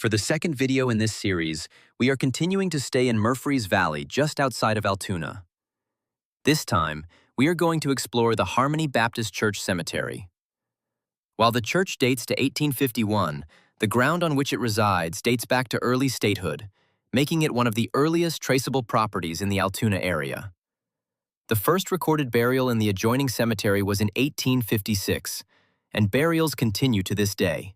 For the second video in this series, we are continuing to stay in Murphree Valley just outside of Altoona. This time, we are going to explore the Harmony Baptist Church Cemetery. While the church dates to 1851, the ground on which it resides dates back to early statehood, making it one of the earliest traceable properties in the Altoona area. The first recorded burial in the adjoining cemetery was in 1856, and burials continue to this day.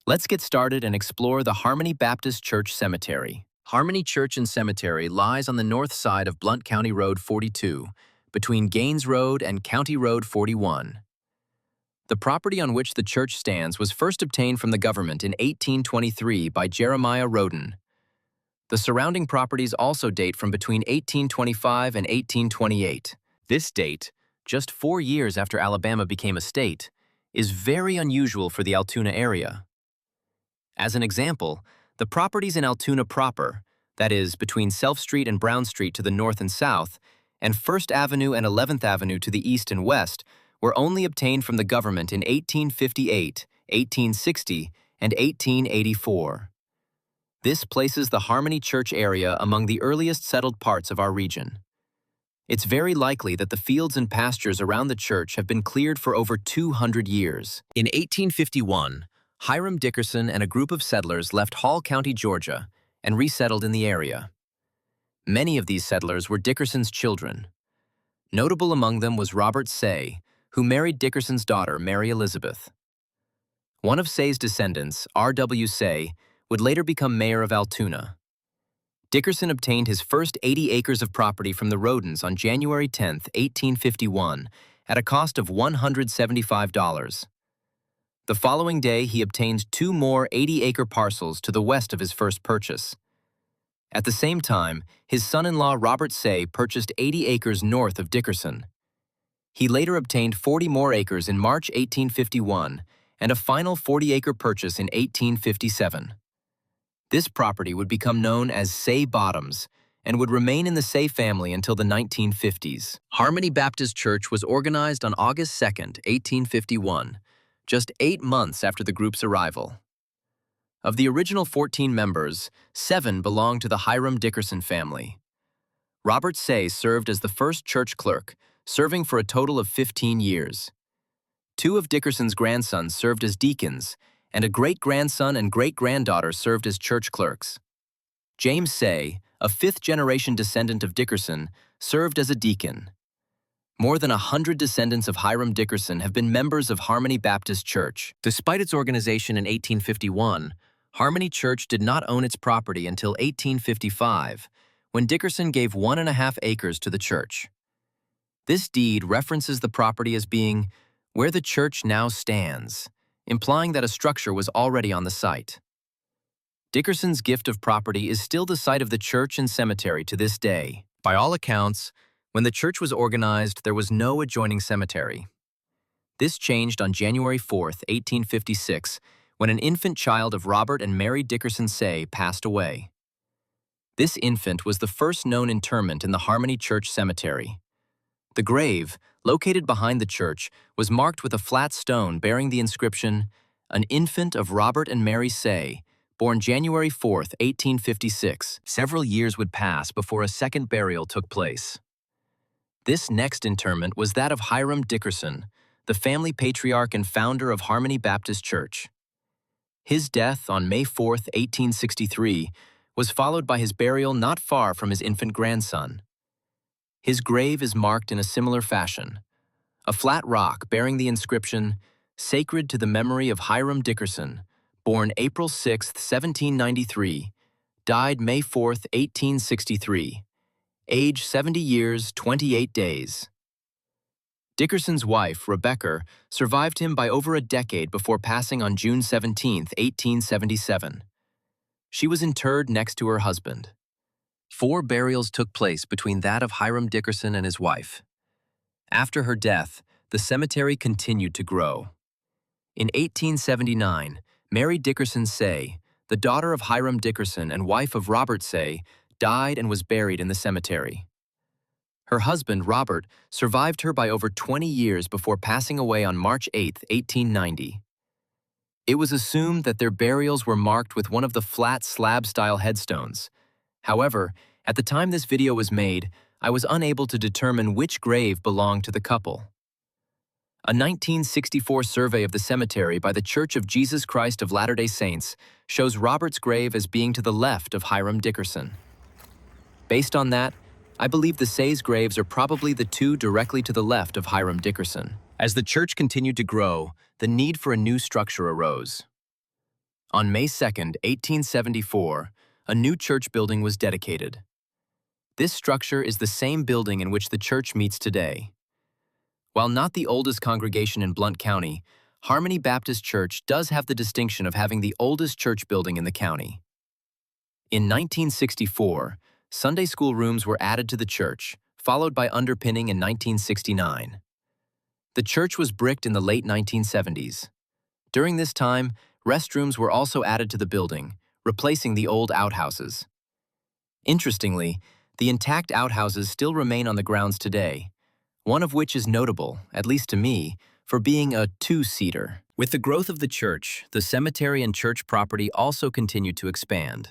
Let's get started and explore the Harmony Baptist Church Cemetery. Harmony Church and Cemetery lies on the north side of Blount County Road 42, between Gaines Road and County Road 41. The property on which the church stands was first obtained from the government in 1823 by Jeremiah Roden. The surrounding properties also date from between 1825 and 1828. This date, just 4 years after Alabama became a state, is very unusual for the Altoona area. As an example, the properties in Altoona proper, that is, between Self Street and Brown Street to the north and south, and 1st Avenue and 11th Avenue to the east and west, were only obtained from the government in 1858, 1860, and 1884. This places the Harmony Church area among the earliest settled parts of our region. It's very likely that the fields and pastures around the church have been cleared for over 200 years. In 1851, Hiram Dickerson and a group of settlers left Hall County, Georgia, and resettled in the area. Many of these settlers were Dickerson's children. Notable among them was Robert Saye, who married Dickerson's daughter, Mary Elizabeth. One of Saye's descendants, R.W. Saye, would later become mayor of Altoona. Dickerson obtained his first 80 acres of property from the Rodens on January 10, 1851, at a cost of $175. The following day, he obtained 2 more 80-acre parcels to the west of his first purchase. At the same time, his son-in-law Robert Saye purchased 80 acres north of Dickerson. He later obtained 40 more acres in March 1851 and a final 40-acre purchase in 1857. This property would become known as Saye Bottoms and would remain in the Saye family until the 1950s. Harmony Baptist Church was organized on August 2, 1851, just 8 months after the group's arrival. Of the original 14 members, 7 belonged to the Hiram Dickerson family. Robert Saye served as the first church clerk, serving for a total of 15 years. 2 of Dickerson's grandsons served as deacons, and a great-grandson and great-granddaughter served as church clerks. James Saye, a 5th-generation descendant of Dickerson, served as a deacon. More than 100 descendants of Hiram Dickerson have been members of Harmony Baptist Church. Despite its organization in 1851, Harmony Church did not own its property until 1855, when Dickerson gave 1.5 acres to the church. This deed references the property as being where the church now stands, implying that a structure was already on the site. Dickerson's gift of property is still the site of the church and cemetery to this day. By all accounts, when the church was organized, there was no adjoining cemetery. This changed on January 4, 1856, when an infant child of Robert and Mary Dickerson Saye passed away. This infant was the first known interment in the Harmony Church Cemetery. The grave, located behind the church, was marked with a flat stone bearing the inscription, "An infant of Robert and Mary Saye, born January 4, 1856. Several years would pass before a second burial took place. This next interment was that of Hiram Dickerson, the family patriarch and founder of Harmony Baptist Church. His death on May 4, 1863, was followed by his burial not far from his infant grandson. His grave is marked in a similar fashion, a flat rock bearing the inscription, "Sacred to the memory of Hiram Dickerson, born April 6, 1793, died May 4, 1863. Age 70 years, 28 days. Dickerson's wife, Rebecca, survived him by over a decade before passing on June 17, 1877. She was interred next to her husband. 4 burials took place between that of Hiram Dickerson and his wife. After her death, the cemetery continued to grow. In 1879, Mary Dickerson Saye, the daughter of Hiram Dickerson and wife of Robert Saye, died and was buried in the cemetery. Her husband, Robert, survived her by over 20 years before passing away on March 8, 1890. It was assumed that their burials were marked with one of the flat slab-style headstones. However, at the time this video was made, I was unable to determine which grave belonged to the couple. A 1964 survey of the cemetery by the Church of Jesus Christ of Latter-day Saints shows Robert's grave as being to the left of Hiram Dickerson. Based on that, I believe the Saye's graves are probably the two directly to the left of Hiram Dickerson. As the church continued to grow, the need for a new structure arose. On May 2, 1874, a new church building was dedicated. This structure is the same building in which the church meets today. While not the oldest congregation in Blount County, Harmony Baptist Church does have the distinction of having the oldest church building in the county. In 1964, Sunday school rooms were added to the church, followed by underpinning in 1969. The church was bricked in the late 1970s. During this time, restrooms were also added to the building, replacing the old outhouses. Interestingly, the intact outhouses still remain on the grounds today, one of which is notable, at least to me, for being a two-seater. With the growth of the church, the cemetery and church property also continued to expand.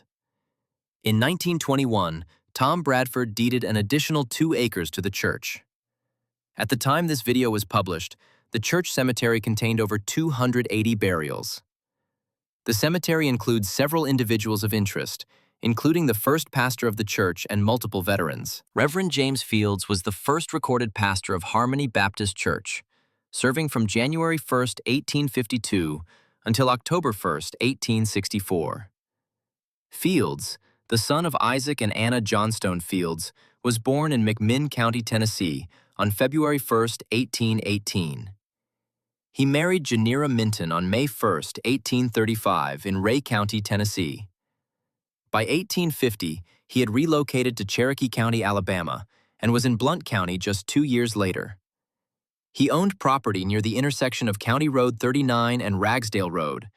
In 1921, Tom Bradford deeded an additional 2 acres to the church. At the time this video was published, the church cemetery contained over 280 burials. The cemetery includes several individuals of interest, including the first pastor of the church and multiple veterans. Reverend James Fields was the first recorded pastor of Harmony Baptist Church, serving from January 1, 1852 until October 1, 1864. Fields, the son of Isaac and Anna Johnstone Fields, was born in McMinn County, Tennessee on February 1, 1818. He married Janira Minton on May 1, 1835 in Ray County, Tennessee. By 1850, he had relocated to Cherokee County, Alabama, and was in Blount County just 2 years later. He owned property near the intersection of County Road 39 and Ragsdale Road,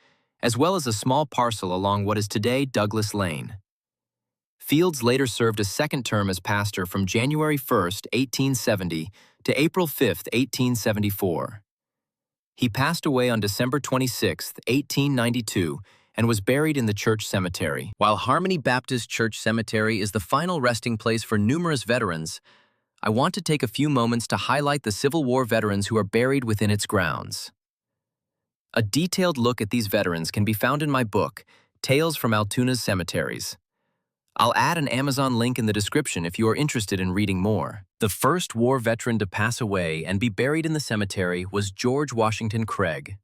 as well as a small parcel along what is today Douglas Lane. Fields later served a second term as pastor from January 1, 1870 to April 5, 1874. He passed away on December 26, 1892, and was buried in the church cemetery. While Harmony Baptist Church Cemetery is the final resting place for numerous veterans, I want to take a few moments to highlight the Civil War veterans who are buried within its grounds. A detailed look at these veterans can be found in my book, Tales from Altoona's Cemeteries. I'll add an Amazon link in the description if you are interested in reading more. The first war veteran to pass away and be buried in the cemetery was George Washington Craig.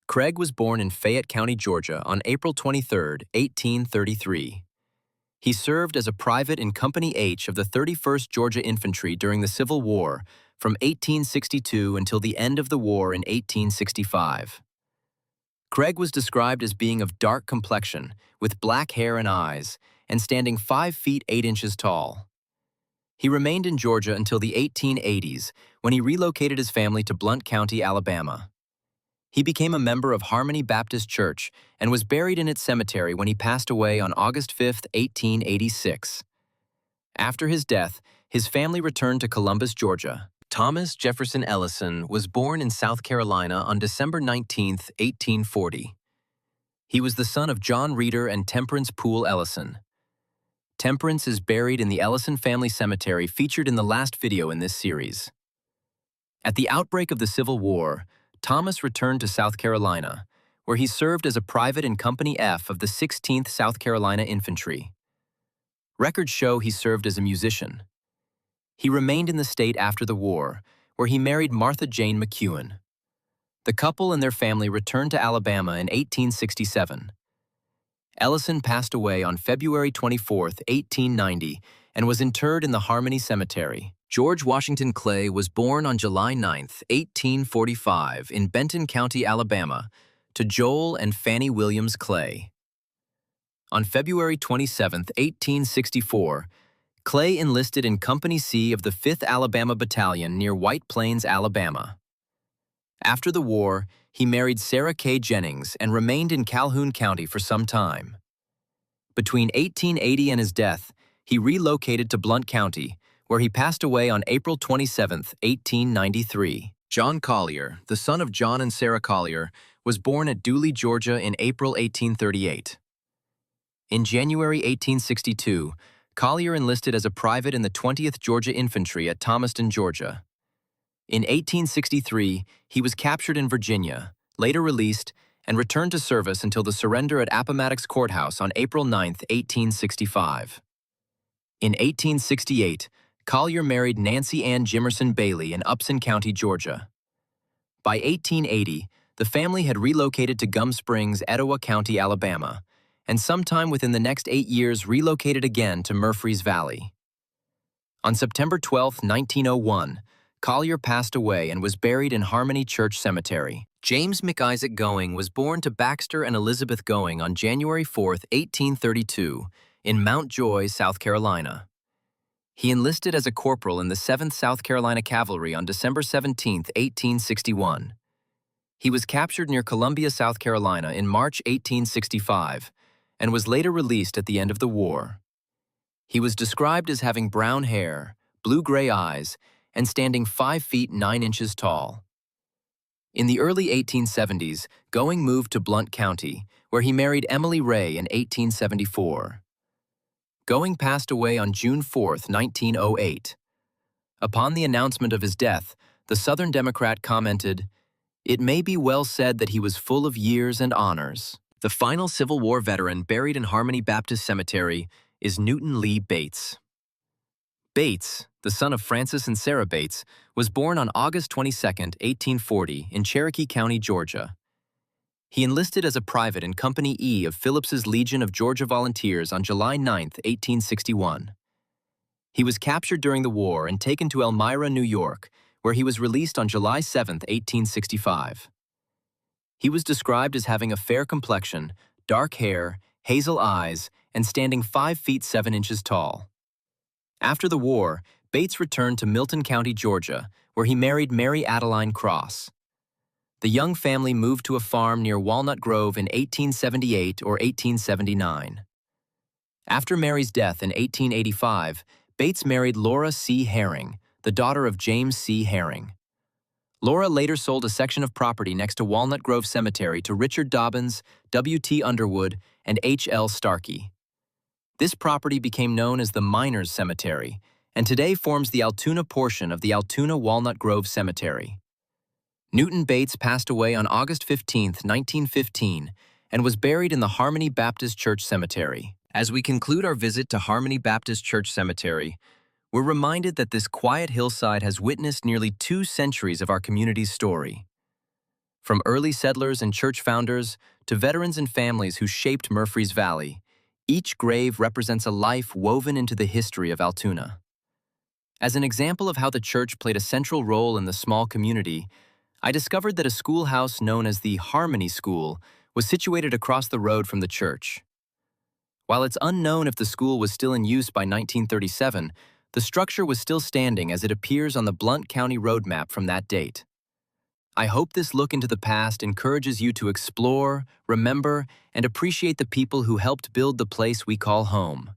Craig was born in Fayette County, Georgia on April 23, 1833. He served as a private in Company H of the 31st Georgia Infantry during the Civil War from 1862 until the end of the war in 1865. Craig was described as being of dark complexion, with black hair and eyes, and standing 5 feet 8 inches tall. He remained in Georgia until the 1880s, when he relocated his family to Blount County, Alabama. He became a member of Harmony Baptist Church and was buried in its cemetery when he passed away on August 5, 1886. After his death, his family returned to Columbus, Georgia. Thomas Jefferson Ellison was born in South Carolina on December 19, 1840. He was the son of John Reeder and Temperance Poole Ellison. Temperance is buried in the Ellison family cemetery featured in the last video in this series. At the outbreak of the Civil War, Thomas returned to South Carolina, where he served as a private in Company F of the 16th South Carolina Infantry. Records show he served as a musician. He remained in the state after the war, where he married Martha Jane McEwen. The couple and their family returned to Alabama in 1867. Ellison passed away on February 24, 1890, and was interred in the Harmony Cemetery. George Washington Clay was born on July 9, 1845, in Benton County, Alabama, to Joel and Fanny Williams Clay. On February 27, 1864, Clay enlisted in Company C of the 5th Alabama Battalion near White Plains, Alabama. After the war, he married Sarah K. Jennings and remained in Calhoun County for some time. Between 1880 and his death, he relocated to Blount County, where he passed away on April 27, 1893. John Collier, the son of John and Sarah Collier, was born at Dooley, Georgia in April 1838. In January 1862, Collier enlisted as a private in the 20th Georgia Infantry at Thomaston, Georgia. In 1863, he was captured in Virginia, later released, and returned to service until the surrender at Appomattox Courthouse on April 9, 1865. In 1868, Collier married Nancy Ann Jimerson Bailey in Upson County, Georgia. By 1880, the family had relocated to Gum Springs, Etowah County, Alabama, and sometime within the next 8 years relocated again to Murphree Valley. On September 12, 1901, Collier passed away and was buried in Harmony Church Cemetery. James McIsaac Going was born to Baxter and Elizabeth Going on January 4, 1832, in Mount Joy, South Carolina. He enlisted as a corporal in the 7th South Carolina Cavalry on December 17, 1861. He was captured near Columbia, South Carolina in March 1865 and was later released at the end of the war. He was described as having brown hair, blue-gray eyes, and standing 5 feet 9 inches tall. In the early 1870s, Going moved to Blount County, where he married Emily Ray in 1874. Going passed away on June 4, 1908. Upon the announcement of his death, the Southern Democrat commented, "It may be well said that he was full of years and honors." The final Civil War veteran buried in Harmony Baptist Cemetery is Newton Lee Bates. Bates, the son of Francis and Sarah Bates, was born on August 22, 1840, in Cherokee County, Georgia. He enlisted as a private in Company E of Phillips's Legion of Georgia Volunteers on July 9, 1861. He was captured during the war and taken to Elmira, New York, where he was released on July 7, 1865. He was described as having a fair complexion, dark hair, hazel eyes, and standing 5 feet 7 inches tall. After the war, Bates returned to Milton County, Georgia, where he married Mary Adeline Cross. The young family moved to a farm near Walnut Grove in 1878 or 1879. After Mary's death in 1885, Bates married Laura C. Herring, the daughter of James C. Herring. Laura later sold a section of property next to Walnut Grove Cemetery to Richard Dobbins, W. T. Underwood, and H. L. Starkey. This property became known as the Miners Cemetery, and today forms the Altoona portion of the Altoona-Walnut Grove Cemetery. Newton Bates passed away on August 15, 1915, and was buried in the Harmony Baptist Church Cemetery. As we conclude our visit to Harmony Baptist Church Cemetery, we're reminded that this quiet hillside has witnessed nearly 2 centuries of our community's story. From early settlers and church founders to veterans and families who shaped Murphree Valley, each grave represents a life woven into the history of Altoona. As an example of how the church played a central role in the small community, I discovered that a schoolhouse known as the Harmony School was situated across the road from the church. While it's unknown if the school was still in use by 1937, the structure was still standing as it appears on the Blount County road map from that date. I hope this look into the past encourages you to explore, remember, and appreciate the people who helped build the place we call home.